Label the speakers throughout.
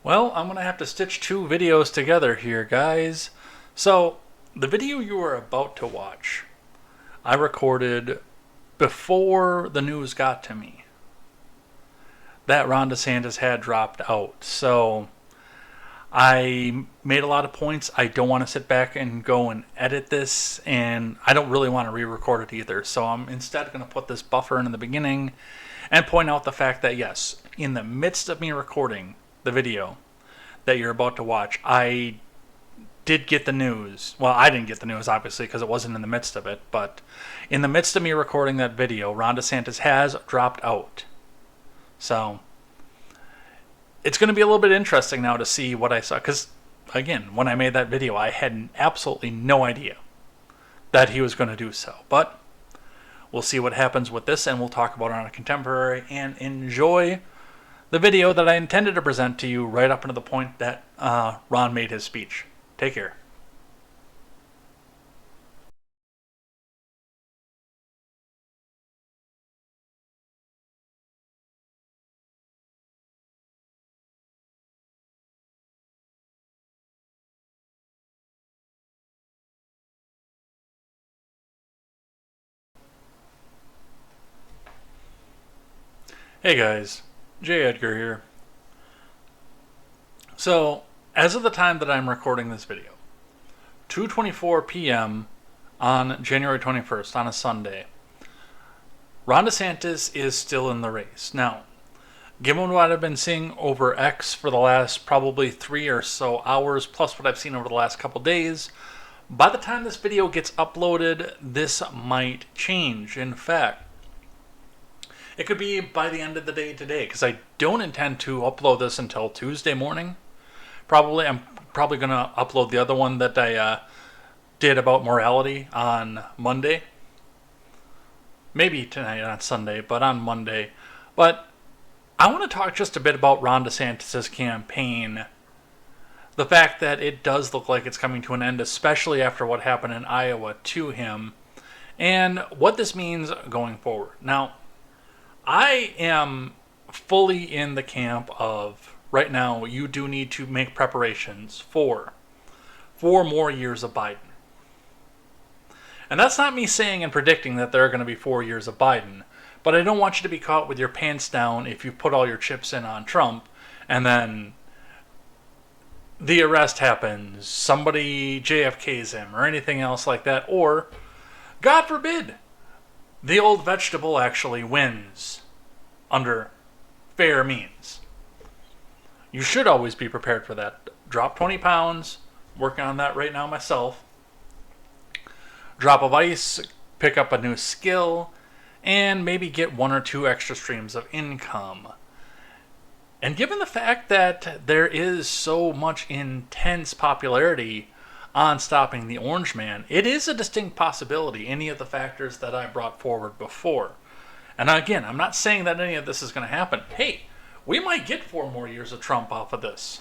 Speaker 1: Well, I'm going to have to stitch two videos together here, guys. So, the video you are about to watch, I recorded before the news got to me that Ron DeSantis had dropped out. So, I made a lot of points. I don't want to sit back and go and edit this, and I don't really want to re-record it either. So I'm instead going to put this buffer in the beginning and point out the fact that, yes, in the midst of me recording the video that you're about to watch, I did get the news. Well, I didn't get the news, obviously, because it wasn't in the midst of it. But in the midst of me recording that video, Ron DeSantis has dropped out. So it's going to be a little bit interesting now to see what I saw. Because, again, when I made that video, I had absolutely no idea that he was going to do so. But we'll see what happens with this, and we'll talk about it on a contemporary and enjoy the video that I intended to present to you right up until the point that Ron made his speech. Take care. Hey guys, J. Edgar here. So, as of the time that I'm recording this video, 2:24 p.m. on January 21st, on a Sunday, Ron DeSantis is still in the race. Now, given what I've been seeing over X for the last probably 3 or so hours, plus what I've seen over the last couple days, by the time this video gets uploaded, this might change. In fact, it could be by the end of the day today, because I don't intend to upload this until Tuesday morning. I'm probably going to upload the other one that I did about morality on Monday. Maybe tonight on Sunday, but on Monday. But I want to talk just a bit about Ron DeSantis' campaign. The fact that it does look like it's coming to an end, especially after what happened in Iowa to him, and what this means going forward. Now, I am fully in the camp of, right now, you do need to make preparations for 4 more years of Biden. And that's not me saying and predicting that there are going to be 4 years of Biden, but I don't want you to be caught with your pants down if you put all your chips in on Trump, and then the arrest happens, somebody JFKs him, or anything else like that, or, God forbid, the old vegetable actually wins under fair means. You should always be prepared for that. Drop 20 pounds, working on that right now myself. Drop of ice, pick up a new skill, and maybe get 1 or 2 extra streams of income. And given the fact that there is so much intense popularity on stopping the Orange Man, it is a distinct possibility, any of the factors that I brought forward before. And again, I'm not saying that any of this is going to happen. Hey, we might get 4 more years of Trump off of this.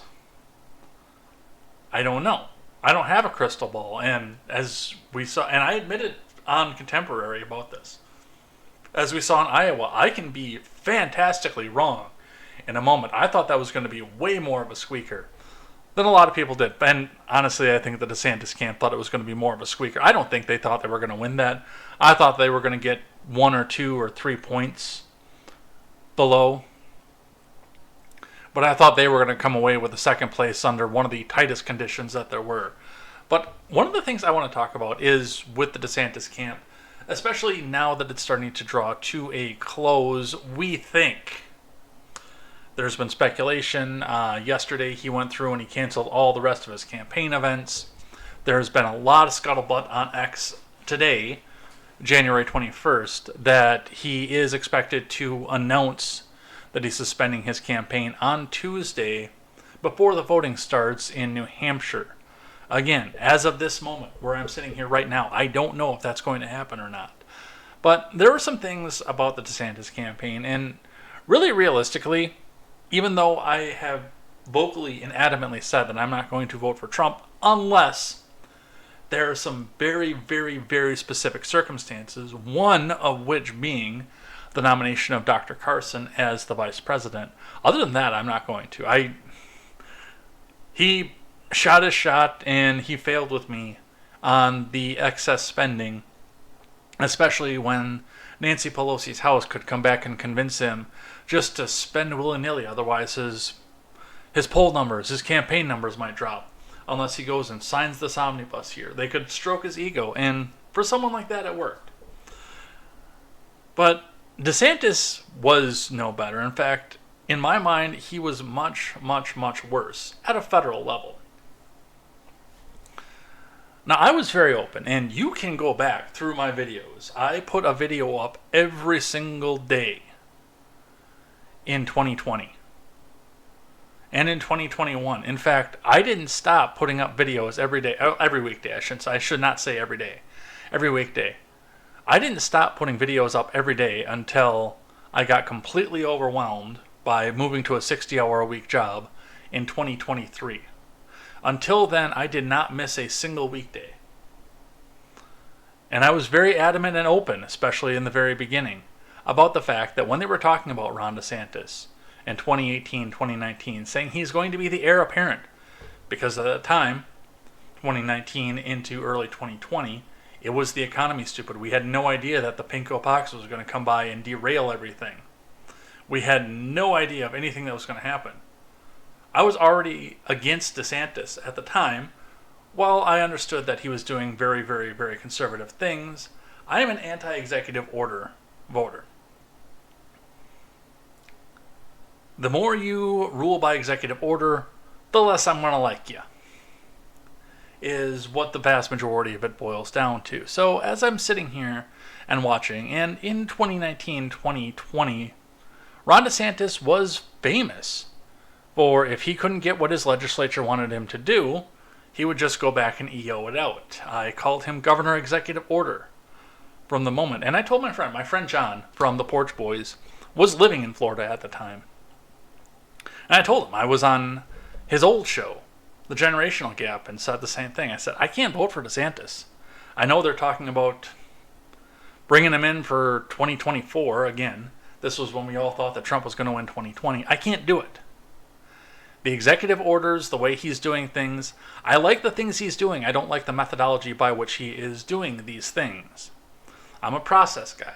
Speaker 1: I don't know. I don't have a crystal ball. And as we saw, and I admitted on Contemporary about this, as we saw in Iowa, I can be fantastically wrong in a moment. I thought that was going to be way more of a squeaker than a lot of people did. And honestly, I think the DeSantis camp thought it was going to be more of a squeaker. I don't think they thought they were going to win that. I thought they were going to get 1 or 2 or 3 points below. But I thought they were going to come away with the second place under one of the tightest conditions that there were. But one of the things I want to talk about is with the DeSantis camp, especially now that it's starting to draw to a close, we think. There's been speculation. Yesterday he went through and he canceled all the rest of his campaign events. There's been a lot of scuttlebutt on X today, January 21st, that he is expected to announce that he's suspending his campaign on Tuesday before the voting starts in New Hampshire. Again, as of this moment, where I'm sitting here right now, I don't know if that's going to happen or not. But there are some things about the DeSantis campaign, and really realistically, even though I have vocally and adamantly said that I'm not going to vote for Trump unless there are some very, very, very specific circumstances, one of which being the nomination of Dr. Carson as the vice president. Other than that, I'm not going to. He shot his shot, and he failed with me on the excess spending, especially when Nancy Pelosi's house could come back and convince him just to spend willy-nilly. Otherwise, his poll numbers, his campaign numbers might drop unless he goes and signs this omnibus here. They could stroke his ego, and for someone like that, it worked. But DeSantis was no better. In fact, in my mind, he was much, much, much worse at a federal level. Now, I was very open, and you can go back through my videos. I put a video up every single day in 2020 and in 2021. In fact, I didn't stop putting up videos every day, every weekday. I should not say every day, every weekday. I didn't stop putting videos up every day until I got completely overwhelmed by moving to a 60-hour-a-week job in 2023. Until then, I did not miss a single weekday. And I was very adamant and open, especially in the very beginning, about the fact that when they were talking about Ron DeSantis in 2018, 2019, saying he's going to be the heir apparent, because at that time, 2019 into early 2020, it was the economy, stupid. We had no idea that the pinko pox was going to come by and derail everything. We had no idea of anything that was going to happen. I was already against DeSantis at the time. While I understood that he was doing very, very, very conservative things, I am an anti-executive order voter. The more you rule by executive order, the less I'm going to like you, is what the vast majority of it boils down to. So as I'm sitting here and watching, and in 2019, 2020, Ron DeSantis was famous for if he couldn't get what his legislature wanted him to do, he would just go back and EO it out. I called him Governor Executive Order from the moment. And I told my friend John from the Porch Boys, was living in Florida at the time. And I told him I was on his old show, The Generational Gap, and said the same thing. I said, I can't vote for DeSantis. I know they're talking about bringing him in for 2024 again. This was when we all thought that Trump was going to win 2020. I can't do it. The executive orders, the way he's doing things, I like the things he's doing. I don't like the methodology by which he is doing these things. I'm a process guy.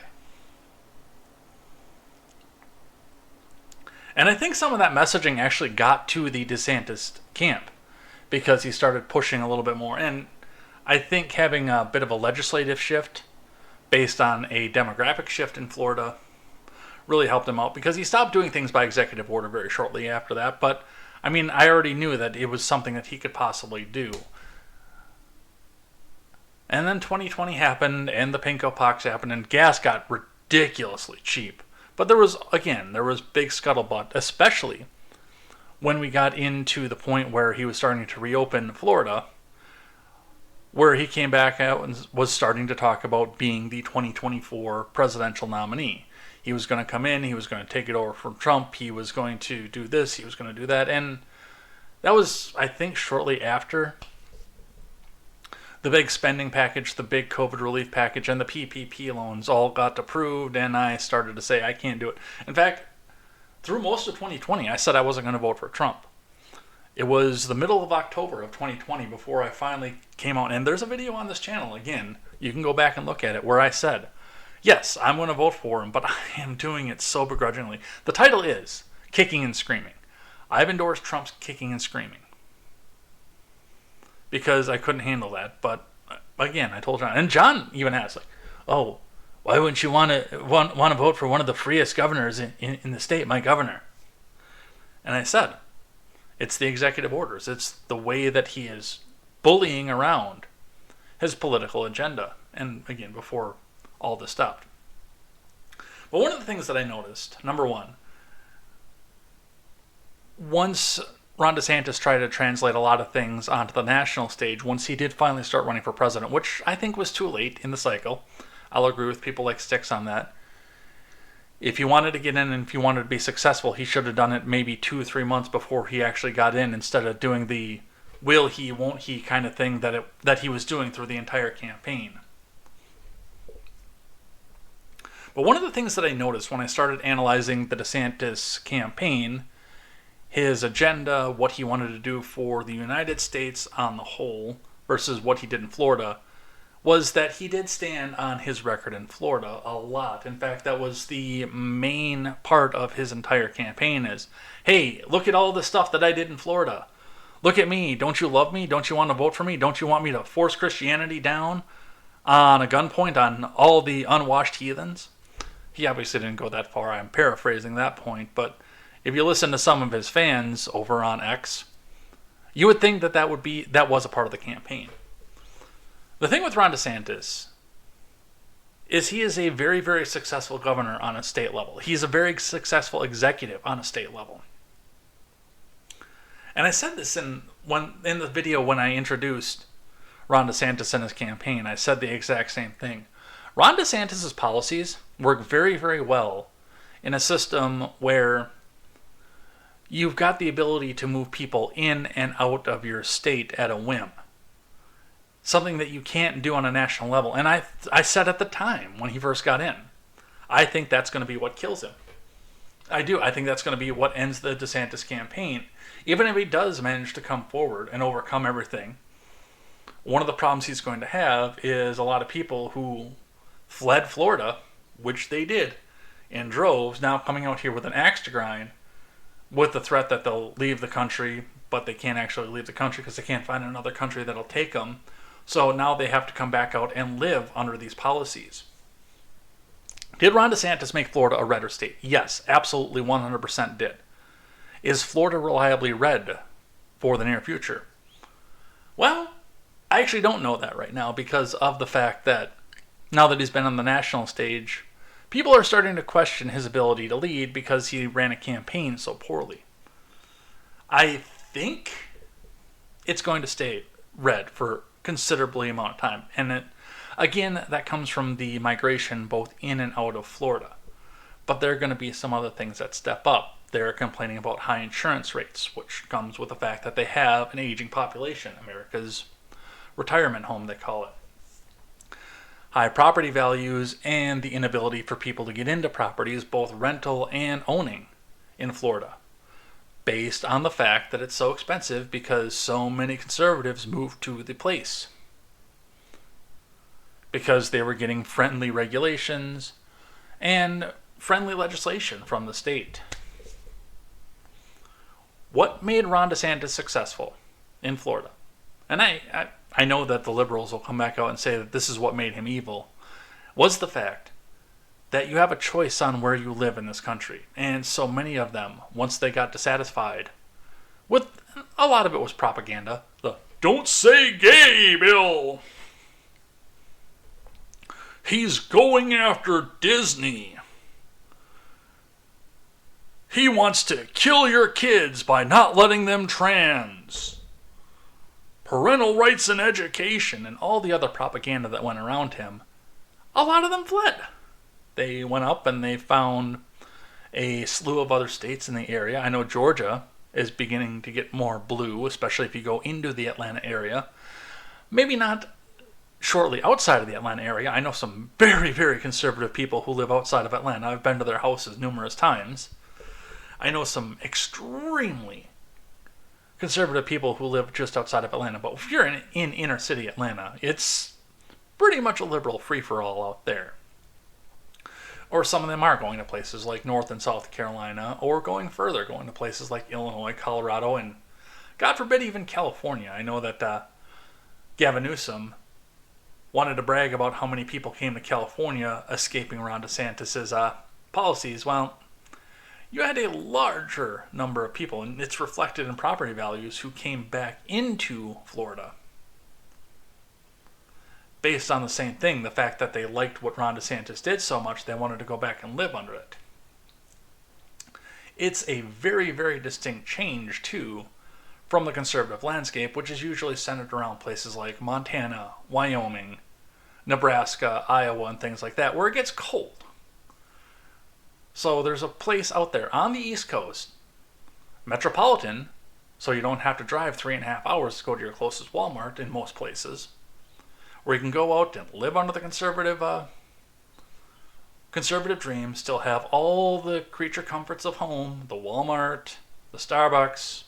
Speaker 1: And I think some of that messaging actually got to the DeSantis camp because he started pushing a little bit more. And I think having a bit of a legislative shift based on a demographic shift in Florida really helped him out because he stopped doing things by executive order very shortly after that. But I mean, I already knew that it was something that he could possibly do. And then 2020 happened, and the pinko pox happened, and gas got ridiculously cheap. But there was big scuttlebutt, especially when we got into the point where he was starting to reopen Florida, where he came back out and was starting to talk about being the 2024 presidential nominee. He was going to come in, he was going to take it over from Trump, he was going to do this, he was going to do that, and that was, I think, shortly after the big spending package, the big COVID relief package, and the PPP loans all got approved, and I started to say, I can't do it. In fact, through most of 2020, I said I wasn't going to vote for Trump. It was the middle of October of 2020 before I finally came out, and there's a video on this channel, again, you can go back and look at it, where I said, yes, I'm going to vote for him, but I am doing it so begrudgingly. The title is Kicking and Screaming. I've endorsed Trump's kicking and screaming because I couldn't handle that. But again, I told John, and John even asked, like, "Oh, why wouldn't you want to vote for one of the freest governors in the state, my governor?" And I said, it's the executive orders. It's the way that he is bullying around his political agenda. And again, before all this stopped. But one of the things that I noticed, number one, once Ron DeSantis tried to translate a lot of things onto the national stage, once he did finally start running for president, which I think was too late in the cycle, I'll agree with people like Sticks on that. If he wanted to get in and if he wanted to be successful, he should have done it maybe 2 or 3 months before he actually got in, instead of doing the will he, won't he kind of thing that he was doing through the entire campaign. But one of the things that I noticed when I started analyzing the DeSantis campaign his agenda, what he wanted to do for the United States on the whole versus what he did in Florida, was that he did stand on his record in Florida a lot. In fact, that was the main part of his entire campaign is, hey, look at all the stuff that I did in Florida. Look at me. Don't you love me? Don't you want to vote for me? Don't you want me to force Christianity down on a gunpoint on all the unwashed heathens? He obviously didn't go that far. I'm paraphrasing that point. But if you listen to some of his fans over on X, you would think that that was a part of the campaign. The thing with Ron DeSantis is he is a very, very successful governor on a state level. He's a very successful executive on a state level. And I said this in the video when I introduced Ron DeSantis and his campaign. I said the exact same thing. Ron DeSantis' policies work very, very well in a system where you've got the ability to move people in and out of your state at a whim. Something that you can't do on a national level. And I said at the time when he first got in, I think that's going to be what kills him. I do. I think that's going to be what ends the DeSantis campaign. Even if he does manage to come forward and overcome everything, one of the problems he's going to have is a lot of people who fled Florida, which they did, in droves, now coming out here with an axe to grind with the threat that they'll leave the country, but they can't actually leave the country because they can't find another country that'll take them. So now they have to come back out and live under these policies. Did Ron DeSantis make Florida a redder state? Yes, absolutely 100% did. Is Florida reliably red for the near future? Well, I actually don't know that right now because of the fact that now that he's been on the national stage, people are starting to question his ability to lead because he ran a campaign so poorly. I think it's going to stay red for considerably amount of time. And again, that comes from the migration both in and out of Florida. But there are going to be some other things that step up. They're complaining about high insurance rates, which comes with the fact that they have an aging population. America's retirement home, they call it. High property values and the inability for people to get into properties, both rental and owning in Florida, based on the fact that it's so expensive because so many conservatives moved to the place. Because they were getting friendly regulations and friendly legislation from the state. What made Ron DeSantis successful in Florida? And I know that the liberals will come back out and say that this is what made him evil, was the fact that you have a choice on where you live in this country. And so many of them, once they got dissatisfied with, a lot of it was propaganda, the "don't say gay" bill. He's going after Disney. He wants to kill your kids by not letting them trans. Parental rights and education and all the other propaganda that went around him. A lot of them fled. They went up and they found a slew of other states in the area. I know Georgia is beginning to get more blue, especially if you go into the Atlanta area. Maybe not shortly outside of the Atlanta area. I know some very, very conservative people who live outside of Atlanta. I've been to their houses numerous times. I know some extremely conservative people who live just outside of Atlanta. But if you're in inner city Atlanta, it's pretty much a liberal free-for-all out there. Or some of them are going to places like North and South Carolina, or going further, going to places like Illinois, Colorado, and God forbid even California. I know that Gavin Newsom wanted to brag about how many people came to California escaping Ron DeSantis' policies. Well, you had a larger number of people, and it's reflected in property values, who came back into Florida based on the same thing, the fact that they liked what Ron DeSantis did so much, they wanted to go back and live under it. It's a very, very distinct change, too, from the conservative landscape, which is usually centered around places like Montana, Wyoming, Nebraska, Iowa, and things like that, where it gets cold. So there's a place out there on the East Coast, metropolitan, so you don't have to drive 3.5 hours to go to your closest Walmart in most places, where you can go out and live under the conservative dream, still have all the creature comforts of home, the Walmart, the Starbucks,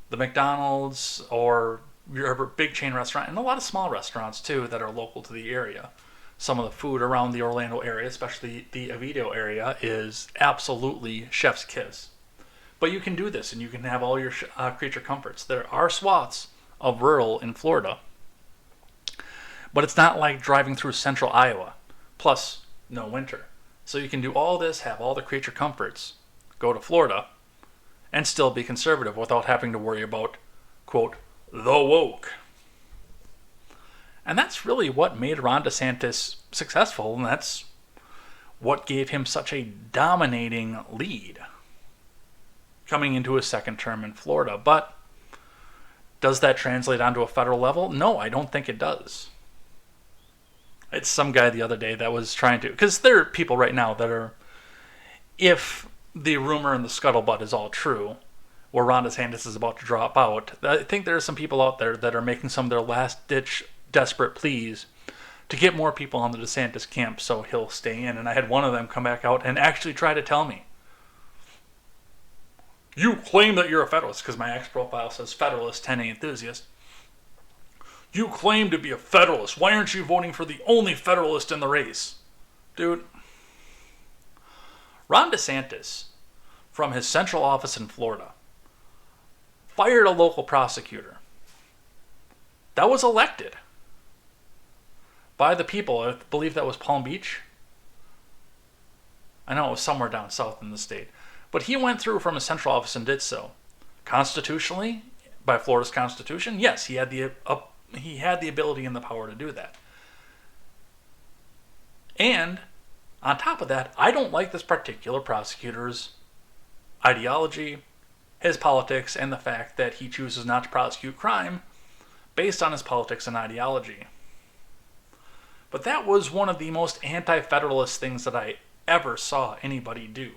Speaker 1: the McDonald's, or your big chain restaurant, and a lot of small restaurants too that are local to the area. Some of the food around the Orlando area, especially the Oviedo area, is absolutely chef's kiss. But you can do this, and you can have all your creature comforts. There are swaths of rural in Florida, but it's not like driving through central Iowa, plus no winter. So you can do all this, have all the creature comforts, go to Florida, and still be conservative without having to worry about, quote, the woke. And that's really what made Ron DeSantis successful, and that's what gave him such a dominating lead coming into his second term in Florida. But does that translate onto a federal level? No, I don't think it does. It's some guy the other day that was trying to, because there are people right now that are, if the rumor and the scuttlebutt is all true, where Ron DeSantis is about to drop out, I think there are some people out there that are making some of their last-ditch desperate pleas to get more people on the DeSantis camp so he'll stay in. And I had one of them come back out and actually try to tell me, you claim that you're a Federalist, because my X profile says Federalist 10A enthusiast. You claim to be a Federalist. Why aren't you voting for the only Federalist in the race? Dude, Ron DeSantis, from his central office in Florida, fired a local prosecutor that was elected by the people. I believe that was Palm Beach. I know it was somewhere down south in the state. But he went through from his central office and did so. Constitutionally, by Florida's Constitution, yes, he had the ability and the power to do that. And on top of that, I don't like this particular prosecutor's ideology, his politics, and the fact that he chooses not to prosecute crime based on his politics and ideology. But that was one of the most anti-federalist things that I ever saw anybody do.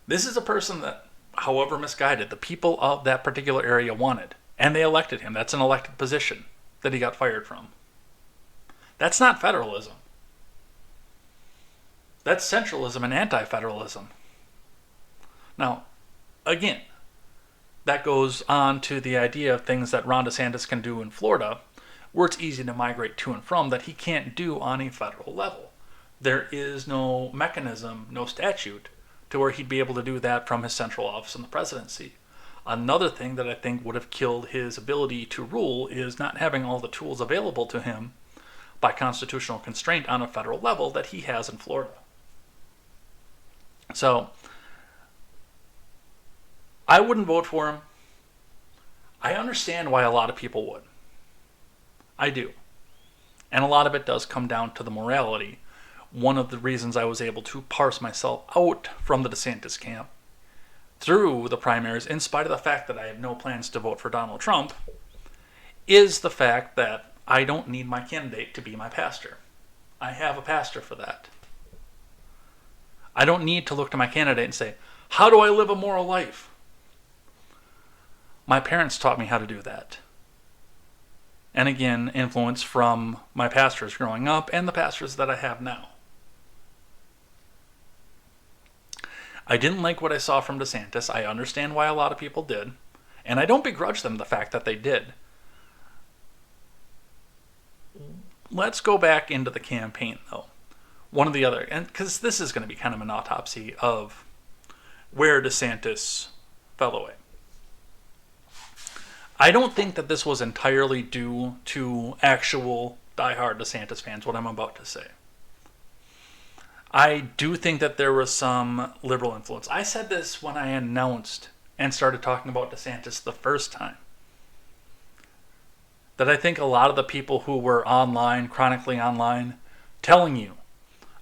Speaker 1: This is a person that, however misguided, the people of that particular area wanted. And they elected him. That's an elected position that he got fired from. That's not federalism. That's centralism and anti-federalism. Now, again, that goes on to the idea of things that Ron DeSantis can do in Florida, where it's easy to migrate to and from, that he can't do on a federal level. There is no mechanism, no statute, to where he'd be able to do that from his central office in the presidency. Another thing that I think would have killed his ability to rule is not having all the tools available to him by constitutional constraint on a federal level that he has in Florida. So, I wouldn't vote for him. I understand why a lot of people would. I do. And a lot of it does come down to the morality. One of the reasons I was able to parse myself out from the DeSantis camp through the primaries, in spite of the fact that I had no plans to vote for Donald Trump, is the fact that I don't need my candidate to be my pastor. I have a pastor for that. I don't need to look to my candidate and say, how do I live a moral life? My parents taught me how to do that. And again, influence from my pastors growing up and the pastors that I have now. I didn't like what I saw from DeSantis. I understand why a lot of people did. And I don't begrudge them the fact that they did. Let's go back into the campaign, though. One of the other, and because this is going to be kind of an autopsy of where DeSantis fell away. I don't think that this was entirely due to actual diehard DeSantis fans, what I'm about to say. I do think that there was some liberal influence. I said this when I announced and started talking about DeSantis the first time. That I think a lot of the people who were online, chronically online, telling you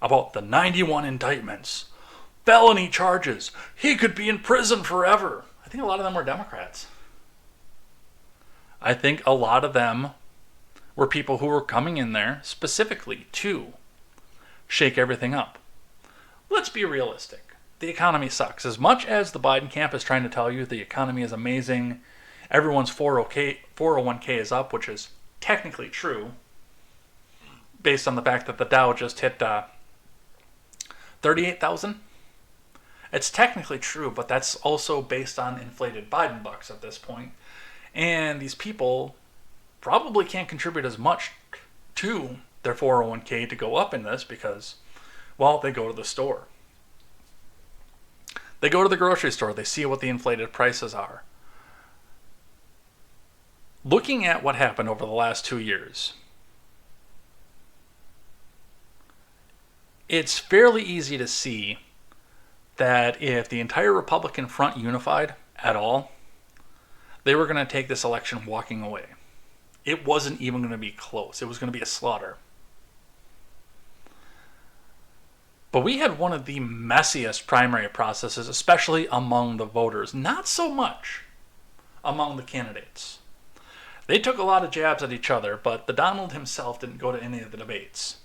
Speaker 1: about the 91 indictments, felony charges, he could be in prison forever. I think a lot of them were Democrats. I think a lot of them were people who were coming in there specifically to shake everything up. Let's be realistic. The economy sucks. As much as the Biden camp is trying to tell you the economy is amazing, everyone's 401k is up, which is technically true, based on the fact that the Dow just hit 38,000. It's technically true, but that's also based on inflated Biden bucks at this point. And these people probably can't contribute as much to their 401k to go up in this because, well, they go to the store. They go to the grocery store. They see what the inflated prices are. Looking at what happened over the last 2 years, it's fairly easy to see that if the entire Republican front unified at all, they were going to take this election walking away. It wasn't even going to be close. It was going to be a slaughter. But we had one of the messiest primary processes, especially among the voters. Not so much among the candidates. They took a lot of jabs at each other, but the Donald himself didn't go to any of the debates.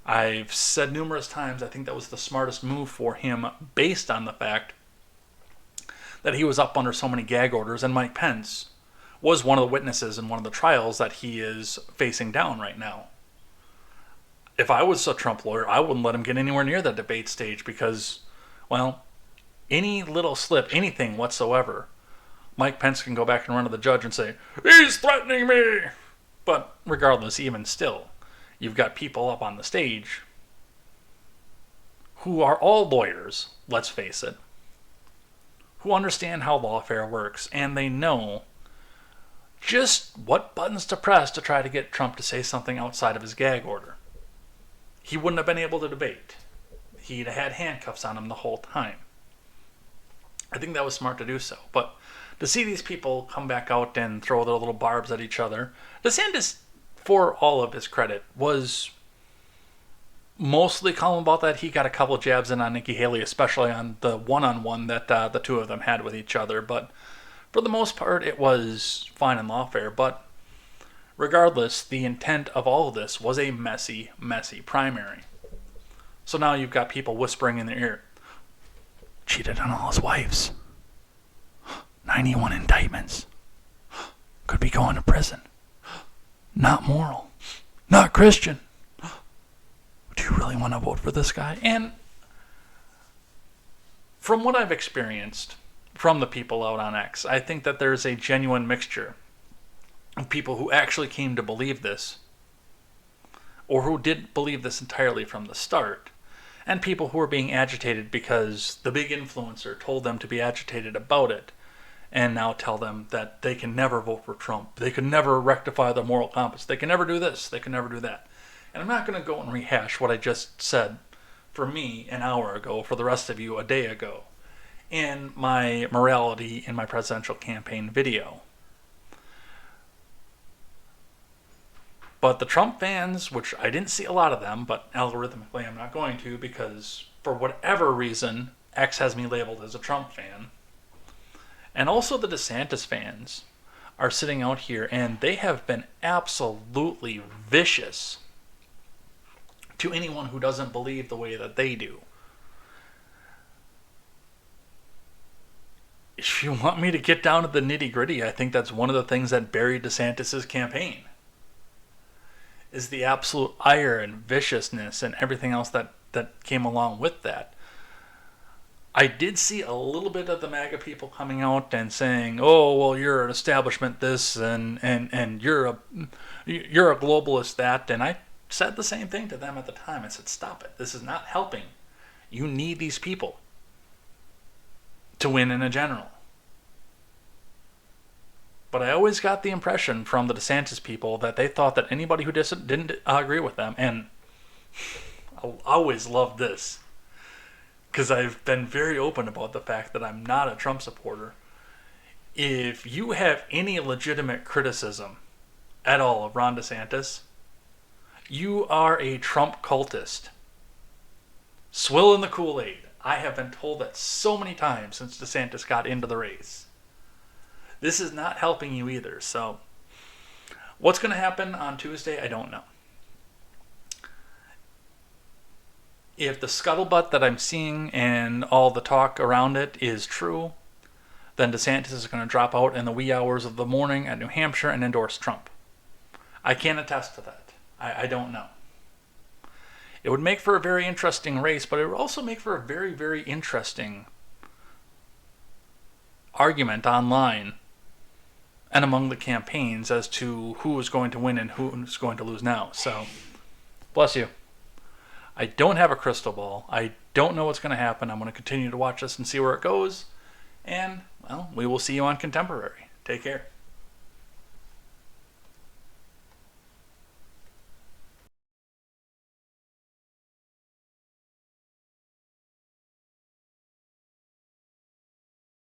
Speaker 1: I've said numerous times I think that was the smartest move for him based on the fact that he was up under so many gag orders, and Mike Pence was one of the witnesses in one of the trials that he is facing down right now. If I was a Trump lawyer, I wouldn't let him get anywhere near that debate stage because, well, any little slip, anything whatsoever, Mike Pence can go back and run to the judge and say, he's threatening me! But regardless, even still, you've got people up on the stage who are all lawyers, let's face it, who understand how lawfare works, and they know just what buttons to press to try to get Trump to say something outside of his gag order. He wouldn't have been able to debate. He'd have had handcuffs on him the whole time. I think that was smart to do so. But to see these people come back out and throw their little barbs at each other, DeSantis, for all of his credit, was mostly calm about that. He got a couple jabs in on Nikki Haley, especially on the one-on-one that the two of them had with each other. But for the most part, it was fine and lawfare. But regardless, the intent of all of this was a messy, messy primary. So now you've got people whispering in their ear, cheated on all his wives. 91 indictments. Could be going to prison. Not moral. Not Christian. Do you really want to vote for this guy? And from what I've experienced from the people out on X, I think that there's a genuine mixture of people who actually came to believe this, or who did believe this entirely from the start, and people who are being agitated because the big influencer told them to be agitated about it, and now tell them that they can never vote for Trump. They can never rectify the moral compass. They can never do this. They can never do that. And I'm not going to go and rehash what I just said for me an hour ago, for the rest of you a day ago, in my morality in my presidential campaign video. But the Trump fans, which I didn't see a lot of them, but algorithmically I'm not going to, because for whatever reason, X has me labeled as a Trump fan. And also the DeSantis fans are sitting out here, and they have been absolutely vicious to anyone who doesn't believe the way that they do. If you want me to get down to the nitty-gritty, I think that's one of the things that buried DeSantis' campaign, is the absolute ire and viciousness and everything else that came along with that. I did see a little bit of the MAGA people coming out and saying, oh, well, you're an establishment this, and you're a globalist that, and I said the same thing to them at the time. I said, stop it. This is not helping. You need these people to win in a general. But I always got the impression from the DeSantis people that they thought that anybody who didn't agree with them, and I always loved this, because I've been very open about the fact that I'm not a Trump supporter. If you have any legitimate criticism at all of Ron DeSantis, you are a Trump cultist. Swill in the Kool-Aid. I have been told that so many times since DeSantis got into the race. This is not helping you either. So what's going to happen on Tuesday, I don't know. If the scuttlebutt that I'm seeing and all the talk around it is true, then DeSantis is going to drop out in the wee hours of the morning at New Hampshire and endorse Trump. I can't attest to that. I don't know. It would make for a very interesting race, but it would also make for a very, very interesting argument online and among the campaigns as to who is going to win and who is going to lose now. So, bless you. I don't have a crystal ball. I don't know what's going to happen. I'm going to continue to watch this and see where it goes. And, well, we will see you on Contemporary. Take care.